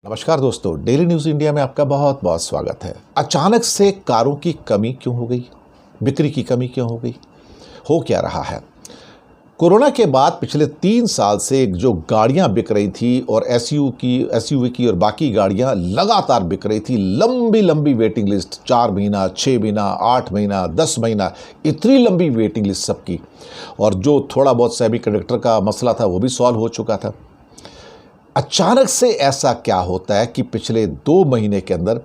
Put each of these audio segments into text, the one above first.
नमस्कार दोस्तों, daily news India में आपका बहुत बहुत स्वागत है। अचानक से कारों की कमी क्यों हो गई? बिक्री की कमी क्यों हो गई? हो क्या रहा है? कोरोना के बाद पिछले 3 साल से जो गाड़ियां बिक रही थी और एसयूवी की और बाकी गाड़ियां लगातार बिक रही थी, लंबी लंबी वेटिंग लिस्ट, 4 महीना, 6 महीना, 8 महीना, 10 महीना, इतनी लंबी वेटिंग लिस्ट सबकी। और जो थोड़ा बहुत सेमी कंडक्टर का मसला था वो भी सॉल्व हो चुका था। अचानक से ऐसा क्या होता है कि पिछले 2 महीने के अंदर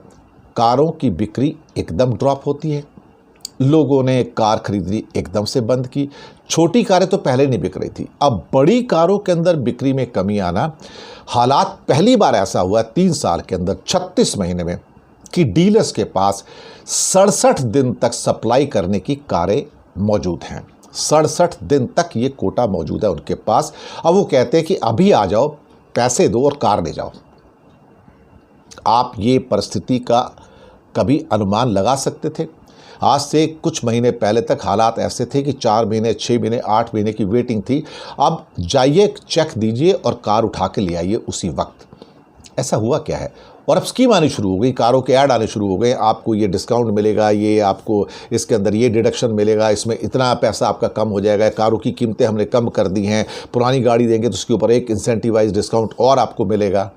कारों की बिक्री एकदम ड्रॉप होती है? लोगों ने कार खरीदनी एकदम से बंद की। छोटी कारें तो पहले नहीं बिक रही थी, अब बड़ी कारों के अंदर बिक्री में कमी आना। हालात पहली बार ऐसा हुआ 3 साल के अंदर, 36 महीने में, कि डीलर्स के पास 67 दिन तक सप्लाई करने की कारें मौजूद हैं। 67 दिन तक ये कोटा मौजूद है उनके पास। अब वो कहते हैं कि अभी आ जाओ, पैसे दो और कार ले जाओ। आप ये परिस्थिति का कभी अनुमान लगा सकते थे? आज से कुछ महीने पहले तक हालात ऐसे थे कि 4 महीने, 6 महीने, 8 महीने की वेटिंग थी। अब जाइए, चेक दीजिए और कार उठा के ले आइए उसी वक्त। ऐसा हुआ क्या है? और अब स्कीम आनी शुरू हो गई, कारों के ऐड आने शुरू हो गए। आपको ये डिस्काउंट मिलेगा, ये आपको इसके अंदर ये डिडक्शन मिलेगा, इसमें इतना पैसा आपका कम हो जाएगा, कारों की कीमतें हमने कम कर दी हैं, पुरानी गाड़ी देंगे तो उसके ऊपर एक इंसेंटिवाइज डिस्काउंट और आपको मिलेगा।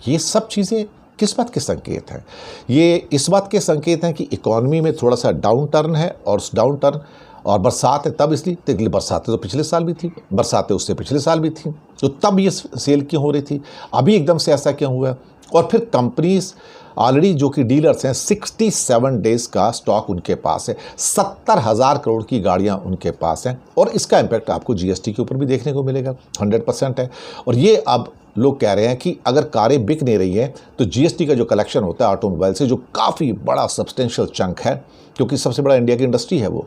ये सब चीज़ें किस बात के संकेत हैं? ये इस बात के संकेत हैं कि इकॉनमी में थोड़ा सा डाउन टर्न है। और उस डाउन टर्न और बरसात है, तब इसलिए बरसातें तो पिछले साल भी थी, बरसातें उससे पिछले साल भी थी, तो तब ये सेल क्यों हो रही थी? अभी एकदम से ऐसा क्यों हुआ? और फिर कंपनीज ऑलरेडी जो कि डीलर्स हैं, 67 डेज़ का स्टॉक उनके पास है, 70,000 करोड़ की गाड़ियां उनके पास हैं। और इसका इम्पैक्ट आपको जीएसटी के ऊपर भी देखने को मिलेगा, 100% है। और ये अब लोग कह रहे हैं कि अगर कारें बिक नहीं रही हैं तो जीएसटी का जो कलेक्शन होता है ऑटोमोबाइल से, जो काफ़ी बड़ा सब्सटेंशियल चंक है, क्योंकि सबसे बड़ा इंडिया की इंडस्ट्री है वो,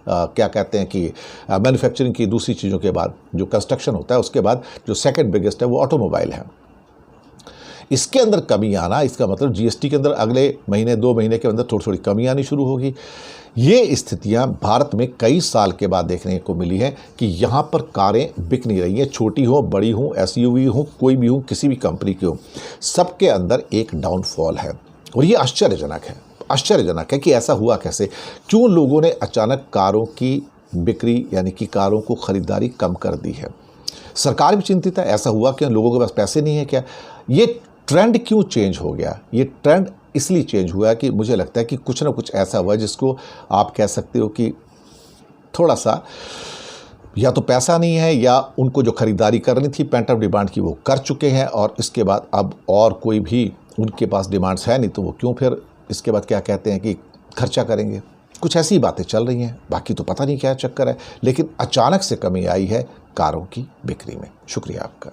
क्या कहते हैं कि मैन्युफैक्चरिंग की दूसरी चीज़ों के बाद जो कंस्ट्रक्शन होता है, उसके बाद जो सेकंड बिगेस्ट है वो ऑटोमोबाइल है। इसके अंदर कमी आना, इसका मतलब जीएसटी के अंदर अगले महीने 2 महीने के अंदर थोड़ी थोड़ी कमी आनी शुरू होगी। ये स्थितियां भारत में कई साल के बाद देखने को मिली है कि यहाँ पर कारें बिक नहीं रही हैं, छोटी हो, बड़ी हो, एसयूवी हो, कोई भी हो, किसी भी कंपनी की हो, सबके अंदर एक डाउनफॉल है। और ये आश्चर्यजनक है कि ऐसा हुआ कैसे? क्यों लोगों ने अचानक कारों की बिक्री यानी कि कारों को ख़रीदारी कम कर दी है? सरकार भी चिंतित है, ऐसा हुआ क्या? लोगों के पास पैसे नहीं है क्या? ये ट्रेंड क्यों चेंज हो गया? ये ट्रेंड इसलिए चेंज हुआ कि मुझे लगता है कि कुछ ना कुछ ऐसा हुआ जिसको आप कह सकते हो कि थोड़ा सा या तो पैसा नहीं है, या उनको जो खरीदारी करनी थी पेंट अप डिमांड की वो कर चुके हैं, और इसके बाद अब और कोई भी उनके पास डिमांड्स है नहीं, तो वो क्यों फिर इसके बाद क्या कहते हैं कि खर्चा करेंगे। कुछ ऐसी बातें चल रही हैं, बाकी तो पता नहीं क्या चक्कर है, लेकिन अचानक से कमी आई है कारों की बिक्री में। शुक्रिया आपका।